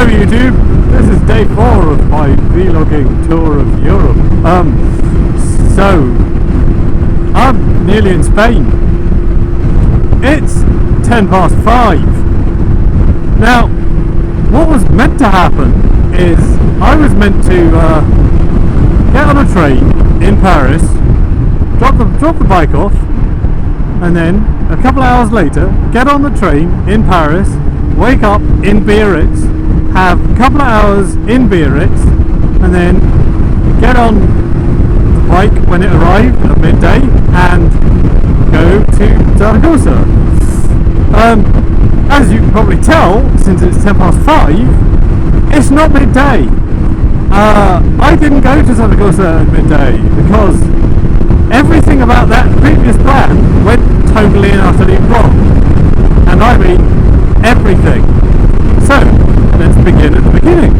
Hello YouTube, this is day 4 of my vlogging tour of Europe. So I'm nearly in Spain. It's 10 past 5. Now, what was meant to happen is I was meant to get on a train in Paris, drop the bike off, and then a couple of hours later get on the train in Paris, wake up in Biarritz, have a couple of hours in Biarritz, and then get on the bike when it arrived at midday and go to Zaragoza. As you can probably tell, since it's 10 past 5, it's not midday. I didn't go to Zaragoza at midday because everything about that previous plan went totally and utterly wrong. And I mean everything. So, let's begin at the beginning.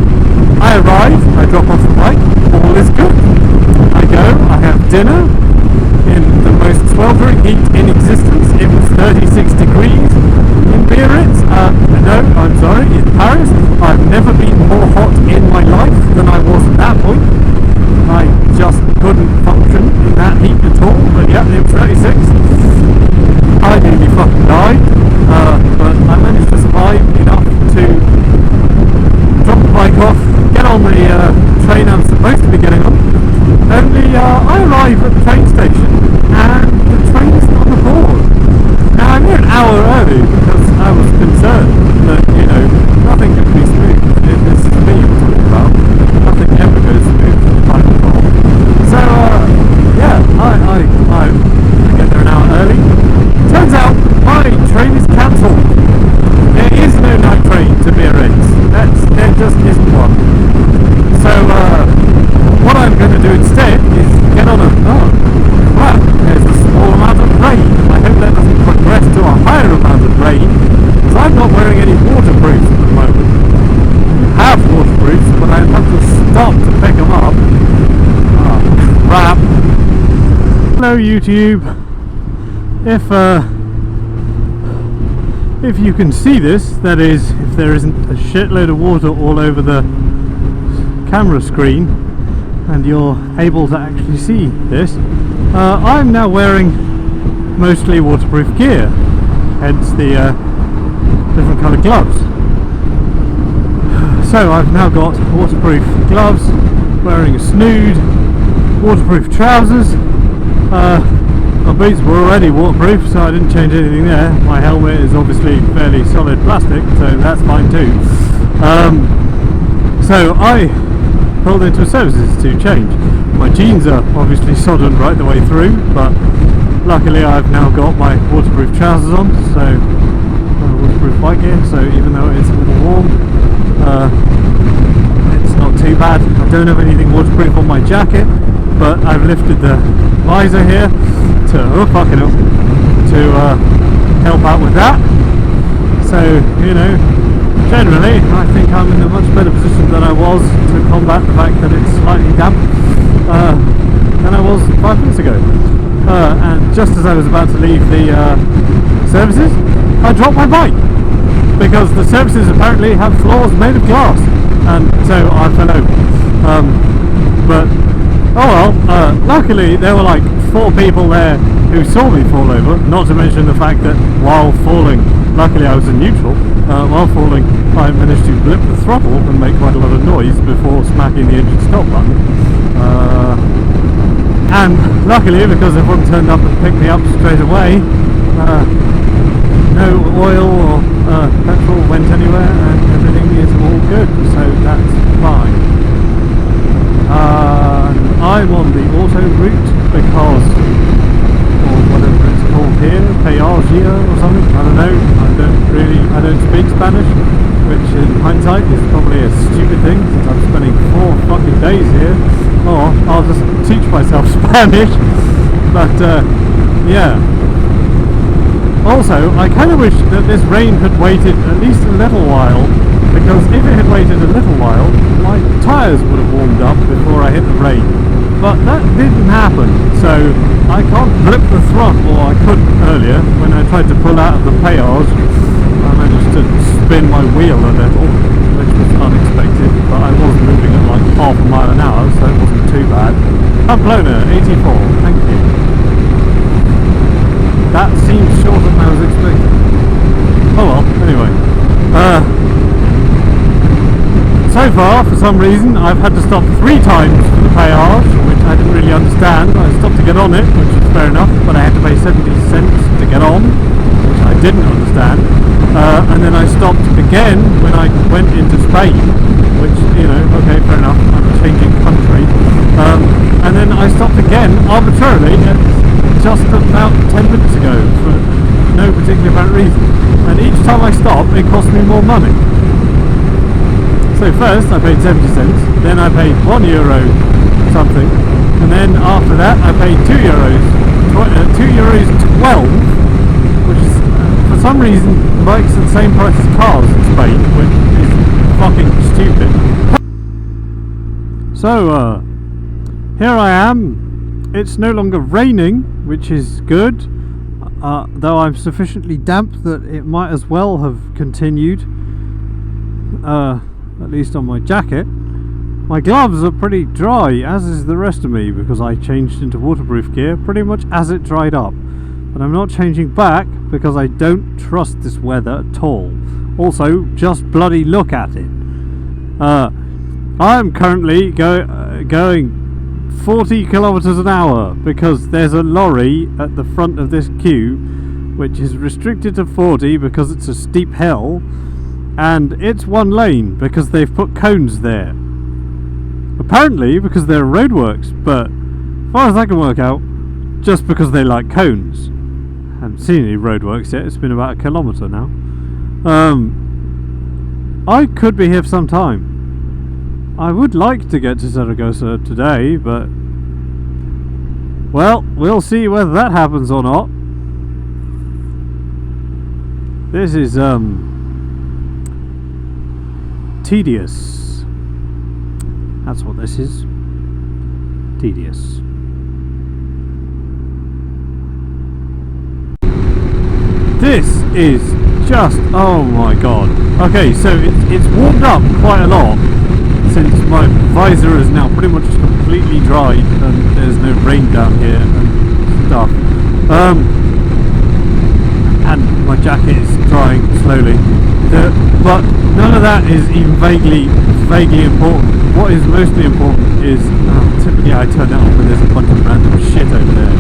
I arrive, I drop off the bike, all is good. I go, I have dinner in the most sweltering heat in existence. It was 36 degrees in Biarritz. No, I'm sorry, in Paris. I've never been more hot in my life than I was at that point. I just couldn't function in that heat at all, but yeah, it was 36. I nearly fucking died, but I managed to survive enough to drop the bike off, get on the train I'm supposed to be getting on. Only I arrive at the train station and the train is not on board. Now I'm here an hour early because I was concerned that, you know, nothing could be smooth. This is me you're talking about. Nothing ever goes smooth by default. So yeah, I get there an hour early. Turns out my train is cancelled. There is no night train to Biarritz. There just isn't one. So what I'm going to do instead is get on a... Oh, well, there's a small amount of rain. I hope that doesn't progress to a higher amount of rain, because I'm not wearing any waterproofs at the moment. I have waterproofs, but I have to stop to pick them up. Oh, crap. Hello YouTube. If you can see this, that is, if there isn't a shitload of water all over the camera screen and you're able to actually see this, I'm now wearing mostly waterproof gear, hence the different coloured gloves. So I've now got waterproof gloves, wearing a snood, waterproof trousers. My boots were already waterproof, so I didn't change anything there. My helmet is obviously fairly solid plastic, so that's fine too. So I pulled into a services to change. My jeans are obviously sodden right the way through, but luckily I've now got my waterproof trousers on, so waterproof bike gear, so even though it's a little warm, it's not too bad. I don't have anything waterproof on my jacket, but I've lifted the visor here to help out with that. So, you know, generally I think I'm in a much better position than I was to combat the fact that it's slightly damp than I was 5 minutes ago. And just as I was about to leave the services, I dropped my bike because the services apparently have floors made of glass, and so I fell over. But oh well, luckily there were like 4 people there who saw me fall over, not to mention the fact that while falling, luckily I was in neutral, while falling I managed to blip the throttle and make quite a lot of noise before smacking the engine stop button. And luckily, because everyone turned up and picked me up straight away, no oil or petrol went anywhere and everything is all good, so that's fine. I'm on the auto route because, or whatever it's called here, Peagia or something, I don't know, I don't speak Spanish, which in hindsight is probably a stupid thing since I'm spending 4 fucking days here, or I'll just teach myself Spanish, but yeah. Also, I kind of wish that this rain had waited at least a little while, because if it had waited a little while, my tyres would have warmed up before I hit the rain. But that didn't happen, so I can't blip the throttle, or I couldn't earlier when I tried to pull out of the péage. I managed to spin my wheel a little, which was unexpected. Pamplona, 84. Thank you. That seems shorter than I was expecting. Oh well, anyway. So far, for some reason, I've had to stop 3 times for the péage, which I didn't really understand. I stopped to get on it, which is fair enough, but I had to pay 70 cents to get on, which I didn't understand. And then I stopped again when I went into Spain, which, you know, okay, fair enough, I'm changing country. And then I stopped again, arbitrarily, just about 10 minutes ago, for no particular apparent reason. And each time I stopped, it cost me more money. So first I paid 70 cents, then I paid €1 something, and then after that I paid €2.12, which is for some reason bikes are the same price as cars in Spain, which is fucking stupid. So here I am. It's no longer raining, which is good, though I'm sufficiently damp that it might as well have continued. At least on my jacket. My gloves are pretty dry, as is the rest of me, because I changed into waterproof gear pretty much as it dried up. But I'm not changing back because I don't trust this weather at all. Also, just bloody look at it. I'm currently going 40 kilometers an hour because there's a lorry at the front of this queue which is restricted to 40 because it's a steep hill. And it's 1 lane because they've put cones there. Apparently because they're roadworks, but as far as I can work out, just because they like cones. Haven't seen any roadworks yet, it's been about 1 kilometre now. I could be here for some time. I would like to get to Zaragoza today, but well, we'll see whether that happens or not. This is tedious. That's what this is. Tedious. This is just, oh my god. Okay, so it's warmed up quite a lot since my visor is now pretty much completely dried and there's no rain down here and stuff. And my jacket is drying slowly. But none of that is even vaguely important. What is mostly important is, typically I turn it off when there's a bunch of random shit over there.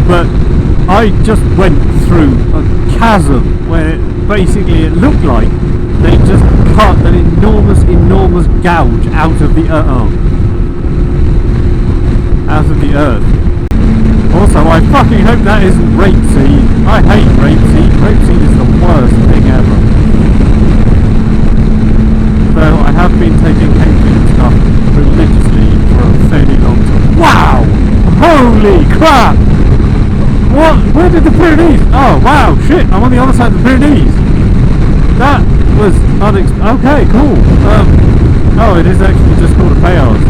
But I just went through a chasm where basically it looked like they just cut an enormous gouge out of the earth. Also, I fucking hope that isn't rapeseed. I hate rapeseed. Rapeseed is the worst thing ever. Though I have been taking camping stuff religiously for a fairly long time. Wow! Holy crap! What? Where did the Pyrenees? Oh wow, shit! I'm on the other side of the Pyrenees. That was unexpected. Okay, cool. Oh, it is actually just called a péage.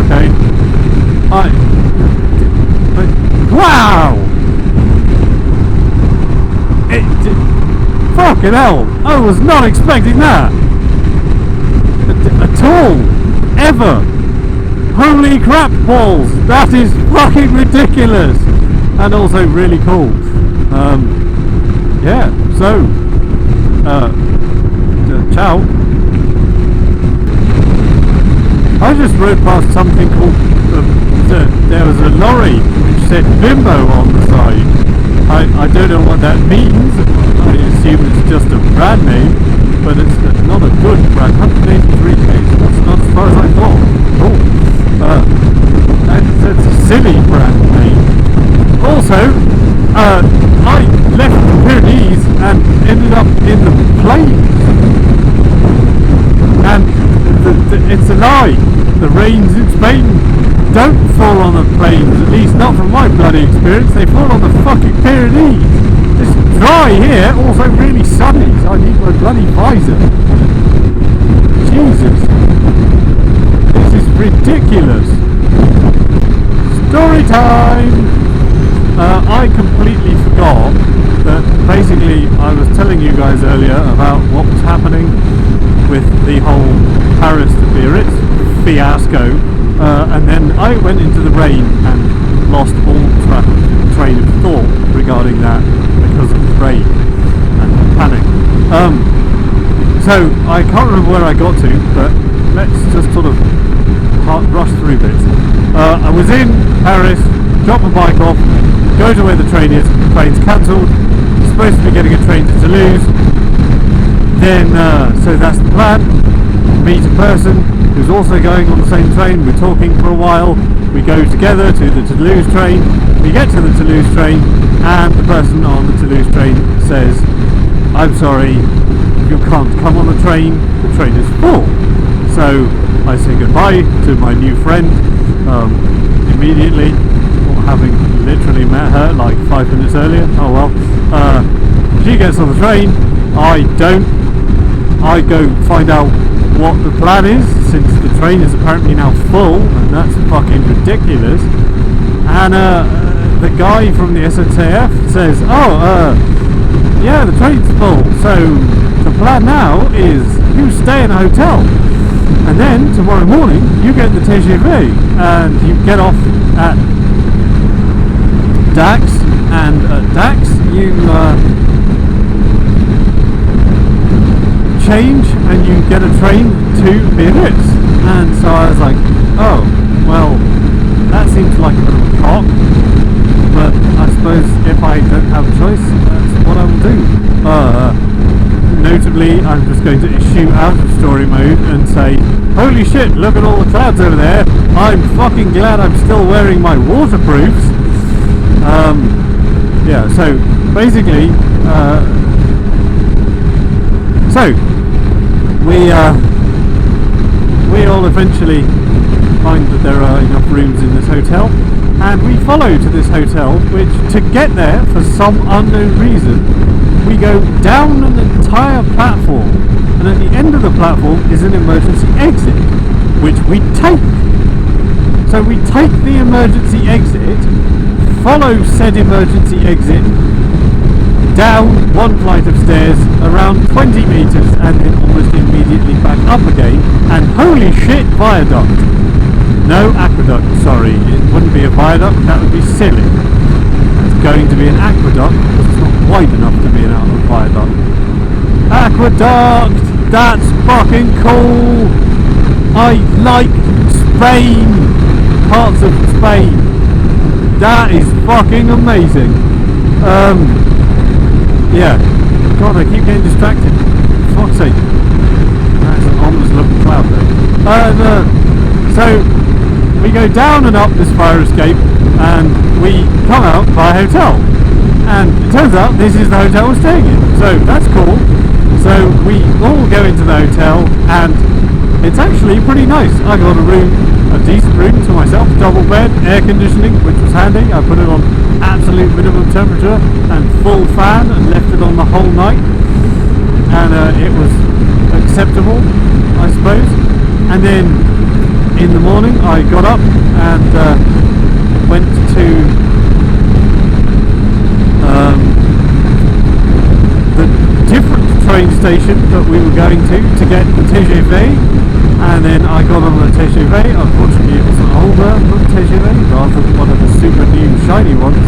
Okay. Wow! Fucking hell! I was not expecting that! At all! Ever! Holy crap balls! That is fucking ridiculous! And also really cool. Yeah, so... ciao. I just rode past something called... there was a lorry which said Bimbo on the side. I don't know what that means. I assume it's just a brand name, but it's not a good brand. 183 days. That's not as far as I thought. Cool. That's a silly brand name. Also, I left the Pyrenees and ended up in the plains. And it's a lie. The rains in Spain don't fall on the plains, at least not from my bloody experience. They fall on the fucking Pyrenees. It's dry here, also really sunny, so I need my bloody visor. Jesus. This is ridiculous. Story time! I completely forgot that basically I was telling you guys earlier about what was happening with the whole Paris to Biarritz fiasco. And then I went into the rain and lost all train of thought regarding that because of the rain and panic. So I can't remember where I got to, but let's just sort of rush through this. I was in Paris, drop my bike off, go to where the train is, the train's cancelled, supposed to be getting a train to Toulouse, then, so that's the plan, meet a person who's also going on the same train, we're talking for a while, we go together to the Toulouse train, we get to the Toulouse train, and the person on the Toulouse train says, I'm sorry, you can't come on the train is full. So I say goodbye to my new friend immediately, having literally met her like 5 minutes earlier. Oh well. She gets on the train, I don't. I go find out what the plan is, since the train is apparently now full, and that's fucking ridiculous. And the guy from the SNCF says, yeah, the train's full, so the plan now is you stay in a hotel, and then tomorrow morning you get the TGV and you get off at Dax, and at Dax you change and you get a train to Biarritz. And so I was like, oh, well, that seems like a bit of a cock, but I suppose if I don't have a choice, that's what I will do. Notably, I'm just going to issue out of story mode and say, holy shit, look at all the clouds over there, I'm fucking glad I'm still wearing my waterproofs. Yeah, so basically, we all eventually find that there are enough rooms in this hotel, and we follow to this hotel, which, to get there for some unknown reason, we go down an entire platform, and at the end of the platform is an emergency exit, which we take. So we take the emergency exit, follow said emergency exit, down one flight of stairs, around 20 metres, and then almost immediately back up again, and holy shit, viaduct. No aqueduct, sorry, it wouldn't be a viaduct, that would be silly. It's going to be an aqueduct, because it's not wide enough to be an viaduct. Aqueduct! That's fucking cool! I like Spain! Parts of Spain! That is fucking amazing! Yeah. God, I keep getting distracted. For fuck's sake. That's an ominous looking cloud though. So, we go down and up this fire escape, and we come out by a hotel. And it turns out this is the hotel we're staying in. So, that's cool. So, we all go into the hotel, and it's actually pretty nice. I got a decent room to myself, double bed, air conditioning, which was handy. I put it on absolute minimum temperature and full fan and left it on the whole night, and it was acceptable, I suppose. And then in the morning I got up and went to the different train station that we were going to get the TGV, and then I got on the TGV. Unfortunately it was an older TGV rather than one of the super new shiny ones,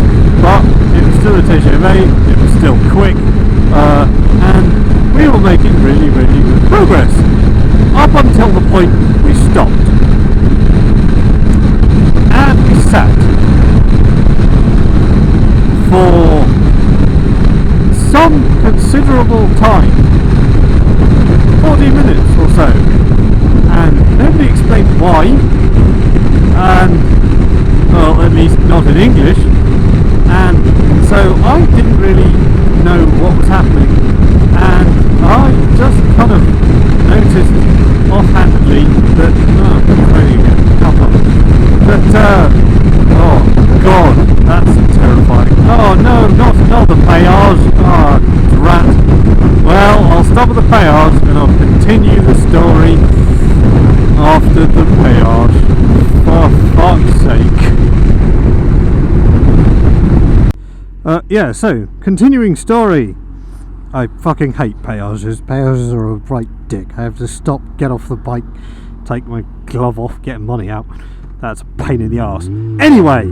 but it was still a TGV, it was still quick, and we were making really, really good progress up until the point we stopped and we sat for some considerable time, 40 minutes or so, and nobody explained why, and well, at least not in English, and so I didn't really know what was happening, and I just kind of noticed offhandedly that oh god, that's terrifying. Oh no, not another péage. Oh drat. Well, I'll stop at the péage and I'll continue the story after the péage. For fuck's sake. Yeah, so, continuing story. I fucking hate péages. Péages are a right dick. I have to stop, get off the bike, take my glove off, getting money out. That's a pain in the arse. Anyway,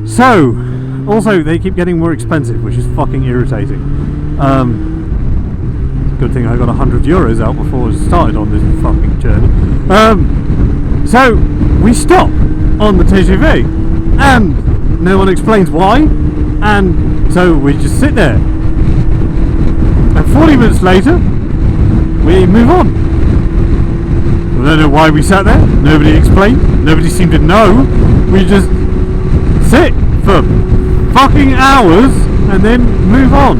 so also they keep getting more expensive, which is fucking irritating. Good thing I got €100 out before I started on this fucking journey. So we stop on the TGV, and no one explains why, and so we just sit there. And 40 minutes later, we move on. I don't know why we sat there. Nobody explained. Nobody seemed to know. We just sit for fucking hours and then move on,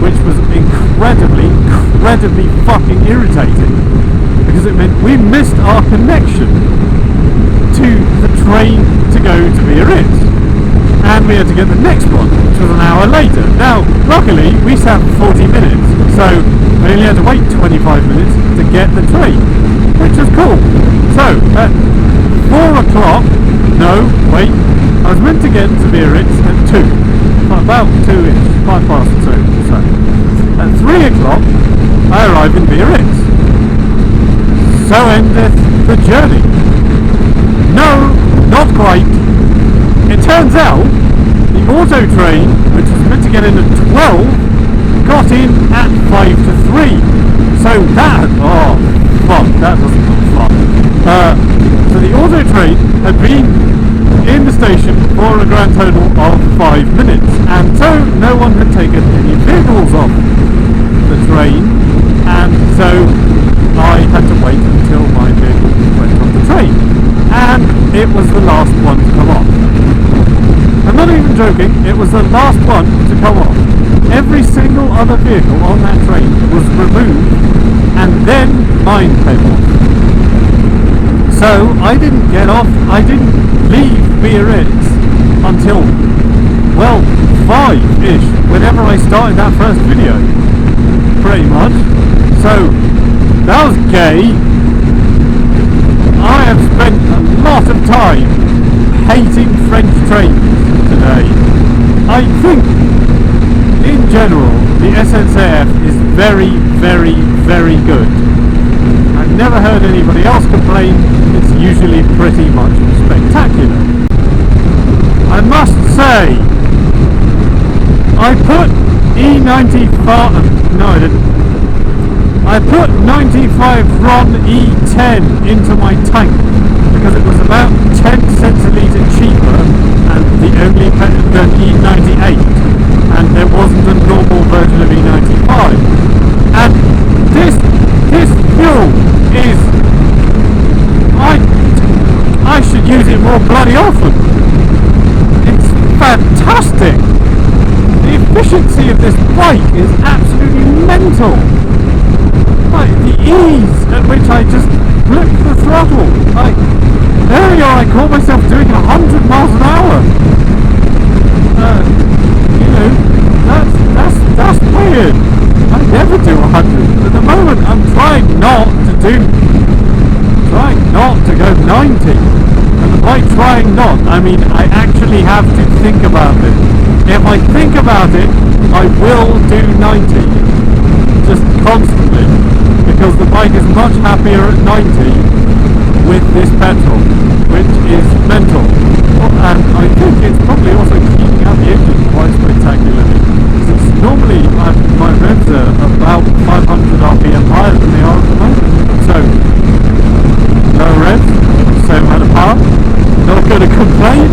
which was incredibly fucking irritating, because it meant we missed our connection to the train to go to Biarritz, and we had to get the next one, which was an hour later. Now, luckily, we sat for 40 minutes, so I only had to wait 25 minutes to get the train, which was cool. So, at 4 o'clock, no, wait, I was meant to get to Biarritz at 2, about 2-ish, 5 past 2 or so. At 3 o'clock, I arrived in Biarritz. So endeth the journey. No, not quite. It turns out, the auto train, which was meant to get in at 12, got in at 5 to 3. So that, oh fuck, that doesn't look fun. So the auto train had been in the station for a grand total of 5 minutes, and so no one had taken any vehicles off the train, and so I had to wait until my vehicle went on the train, and it was the last one to come off. I'm not even joking, it was the last one to come off. Every single other vehicle on that train was removed, and then mine came off. So I didn't get off, I didn't leave Biarritz until, well, 5-ish, whenever I started that first video, pretty much. So that was gay. I have spent a lot of time hating French trains today. I think, in general, the SNCF is very good. I've never heard anybody else complain. It's usually pretty much spectacular. I must say, I put E95, no I didn't, I put 95 RON E10 into my tank because it was about 10 cents a litre cheaper and the only than E98, and there wasn't a normal version of E95. And this fuel is, I should use it more bloody often. It's fantastic. The efficiency of this bike is absolutely mental. Like the ease at which I just flip the throttle. Like, earlier I caught myself doing 100 miles an hour. You know, that's weird. I never do 100. At the moment I'm trying not to go 90. And by trying not, I mean I actually have to think about it. If I think about it, I will do 90. Just constantly. Because the bike is much happier at 90 with this petrol, which is mental. And I think it's probably also cleaning out the engine quite spectacularly. Since normally my revs are about 500 RPM higher than they are at the moment. So, low revs, same amount of power. Not going to complain.